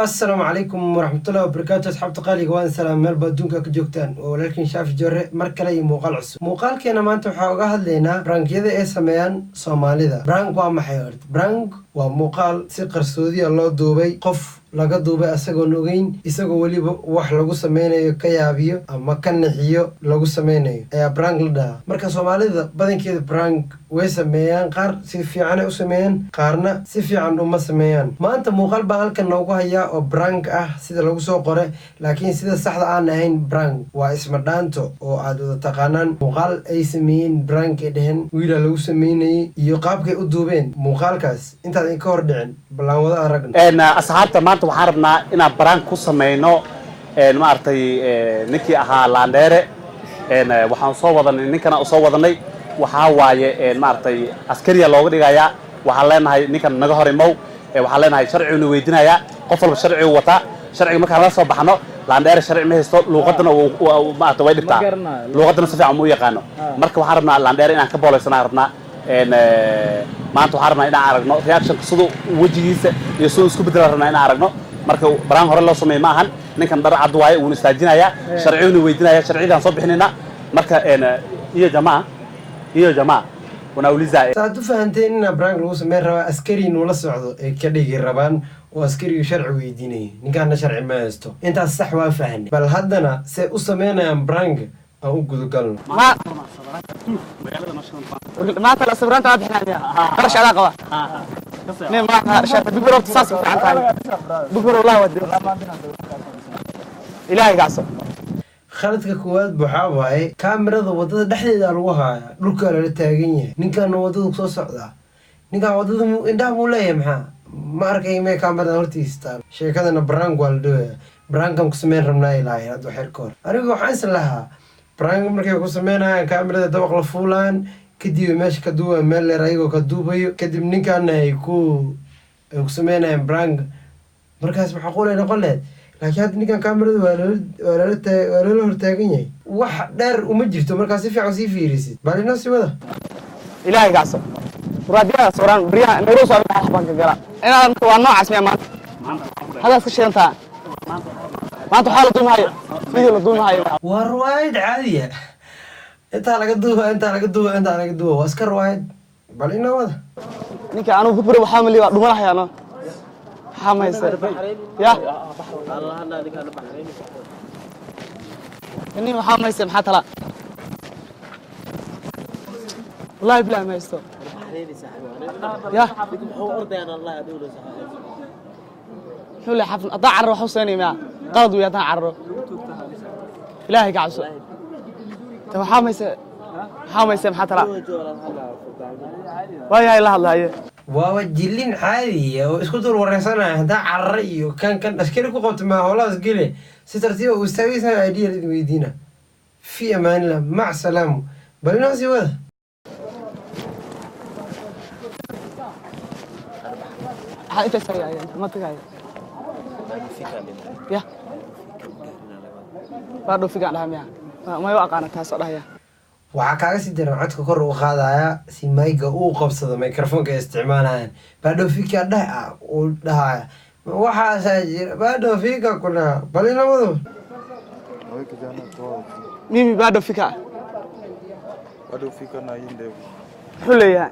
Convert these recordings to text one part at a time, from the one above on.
السلام عليكم ورحمة الله وبركاته أصحاب تقالي وان سلام مال بدونك كجوكتان ولكن شاف جره مركلي موقال عصب موقال كينا ما انتو حاوغا هادلينا برانك يدا اي سميان صوماليدا برانك waa maxay horta برانك waa muuqaal si qarsoodi ah loo duubay qof laga duubay asagoo nugeyn isagoo waliba wax lagu sameynayo ka yaabiyo ama ka nixiyo lagu sameynayo ayaa brank la dhahaa marka Soomaalida badankeeda brank way sameeyaan qaar si fiican ay u sameeyaan qaarna si fiican uma sameeyaan maanta muuqaal baan halkan noogu hayaa oo brank ah sida lagu soo qoray laakiin sida saxda aan ahayn brank waa isma dhaanto oo aad wada taqaanaan muuqaal ay sameeyeen brank ee dhehen wiila lagu sameeyay iyo qaabkay u duubeen muuqaalkaas inta ay ka hor dhicin balaan wada aragna asxaabta maanta waxaan rabnaa inaan baraan ku sameyno maartay ninkii ahaa Landere waxaan soo wadanay ninkana soo wadanay waxa waaye maartay askariya looga dhigayaa waxaan leenahay ninkan naga hor imow waxaan leenahay sharciga weydinaya qof walba sharciga wata sharciga marka la soo baxno Landere sharci ma haysto luqadana maartay way dhigtaa luqadana si fiican u yaqaano marka waxaan rabnaa Landere inaan ka booleysana rabnaa maanta waxaan rabnaa inaan aragno reaction sidoo wajigiisa iyo sidoo isku bedel rabnaa inaan aragno marka baraan hore loo sameeyay ma ahan ninkan dar cad waaye uu istaajinaya sharciga weydinaya sharcigan soo bixinayna marka iyo jamaa wana uliza saad u fahanteen in baraan lagu sameeyo raba askari inuu la socdo ee ka dhigi rabaan oo askariga sharci weydiinay ninkan sharci ma haysto intaas sax waa fahanay bal haddana se u sameynayaan baraan أو جذو قلنا ما تلا صبران تابع حنايا قرش على قوا نعم ما شاف بكرة تصاص في عنتها بكرة والله ودي إلهي قاسم خالد كواد بحاوة كاميرا وضد دحدي داروها لوكا للتاجينية نكان وضد قصص عدا نكان وضد إنده مولاي محا ما أركي ما كاميرا هرتي ستار شيء كذا نبرانق والدوه برانكم كسمين رمناي لاي هذا حركور أرجو حنس لها برانك مركي ku sameynayaan kaamirada dabaq la fuulaan kadib meesha ka duuba meel leer ayago ka duubayo kadib ninkan ay ku sameynayaan brank markaas waxa qoolay noqon leed laakiin hadda ninkan kaamirada waa la hortaagan yahay wax dheer uma jirto markaas si fiican si fiirisid balina si wada ilaahay gacso raadiyaha suuraan bariyaha nayro soo baxay banka gala inaan waa noocaas ma hada iska sheeyntaa maanta waxa la duumayo فيديو لدون هاي وروايد عادية انت على قدوها واسكر وايد بالينا وده نيك انا بكره بحامل لي دوما راح انا حامل يصير يا الله الله ديك انا بحرين اني محامل يصير حتى لا والله بلا ما يستو يا هو ارضي انا الله ادول حول حفل اطاع الروح حسيني ما قرض ويا تعرو إلهي قعسو تو حامي سمحة ترى ويا الله الله هي ووجلين عادي واسكتوا الورسانة هذا عرّي وكان أشكالك وقت ما هولاس قلي سترتيه وستوي سنة عادية لدينا في أمان الله مع سلامه بل ناسي وده أنت سريع أنت ما تقاعد يا بعده في قاعدة هم ما يوقعنا تاسع لها waxaa kaaga sii daran codka kor u qaadaya si mayga uu qabsado microphone-ka isticmaalayaan baadho fika dhaha uu dhahaa waxa jira baadho fika kuna balina wado mimi baadho fika na yinde xuleeya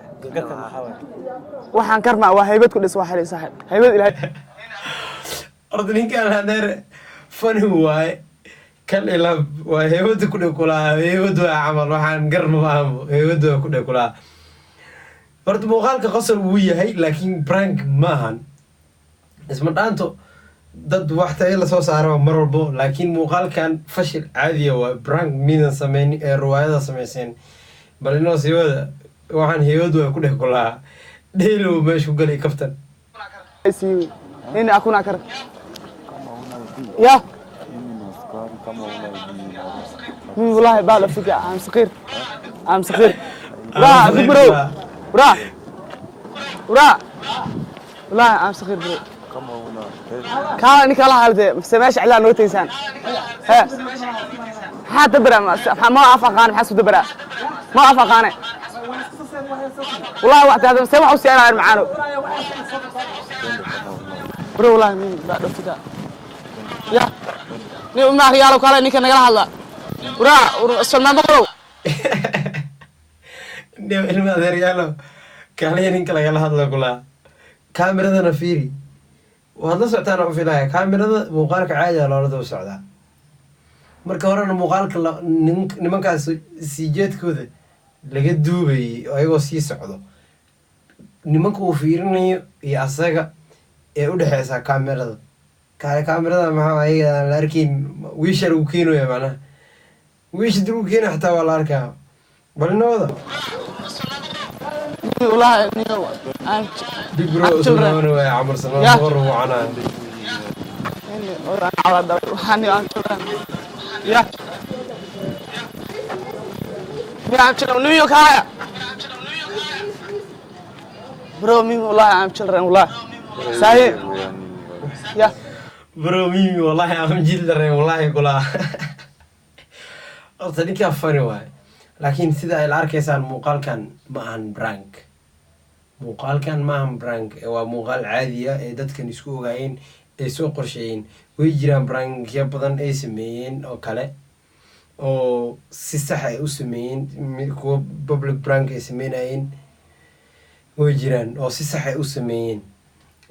waxaan karmaa waa haybad ku dhis waa xilay saaxib haybad ilaahay ordinkan hadeer fani waay kan ilaa waa heewada ku dhaqulaa heewadu amal waxaan garma maamo heewadu ku dhaqulaa horta muuqaalka qosol uu yahay laakiin prank maahan isma dhaanto dad waxtay la soo saaro mar walbo laakiin muuqaalkan fashil caadi ah waa prank midan sameyn ee riwaayada sameeyeen bal inoo sii wada waxaan heewadu ku dhaqulaa dheelo meeshu galay kaftan in akuna kar يا والله بالله فيك عم صغير لا برو ورا لا عم صغير برو كان انك الله هذا سماش على نوت انسان ها حتى برا ما افقان حسب برا ما افقان والله وقت هذا سمعوا سيارة معانو برو والله من بعد ابتداء يا ني ما ريالو كلا نيك نغلا هادلا ورا سلمان بقرو ilma adeeryaalo kaaliya ninka lagala hadla kulaa kaameradana fiiri waad la socotaan u filaya kaamerada muuqaalka caadiga loola daba socdaa marka horena muuqaalka nimankaas sii jeedkooda laga duubayay oo ayagoo sii socdo nimanka uu fiirinayo iyo asaga ee u dhexeysaa kaamerada kaamerada maxaa ayaga aan la arkayn wiisha lagu keenaya macnaha wiisha dib lagu keena xataa waa la arkaa bal inooda والله big bro usoo way camar sanad hor wacana يا children نيو كايا برو مين والله I'm children والله ساي يا برو ميمي والله عم جلدرين والله كلها horta ninkaa fani waaye laakiin sida ay la arkaysaan muuqaalkan ma ahan brank muuqaalkan ma ahan brank waa muuqaal caadiya ee dadkan isku ogaayeen ay soo qorsheeyeen way jiraan brankya badan ay sameeyeen oo kale oo si sax ay u sameeyeen kuwa public brank ay sameynayeen way jiraan oo si sax ay u sameeyeen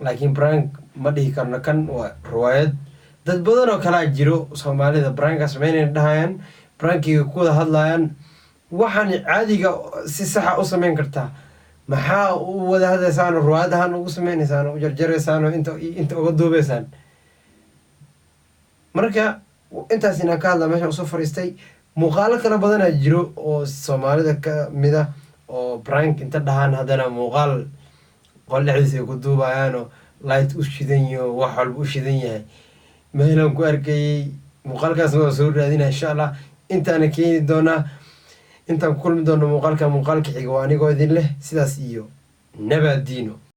laakiin brank ma dhihi karno kan waa riwaayad dad badan oo kalaa jiro soomaalida branka sameynayna dhahayaan brankiga ku wada hadlayaan waxaan caadiga si saxa u sameyn kartaa maxaa u wada hadlaysaan riwaayadahan ugu sameynaysaan u jarjaraysaan oo inta uga duubaysaan marka intaas inaan ka hadla meeshaan usoo fariistay muuqaalo kala badanaa jiro oo soomaalida ka mid ah oo brank inta dhahaan haddana muuqaal qol dhexdiisa ay ku duubayaan oo light u shidan yaho wax walba u shidan yahay meelaan ku arkayay muuqaalkaasna waa soo raadinaa insha allah intaana keeni doonaa intaan ku kulmi doono muuqaalka xiga waa anigoo idin leh sidaas iyo nabaadiino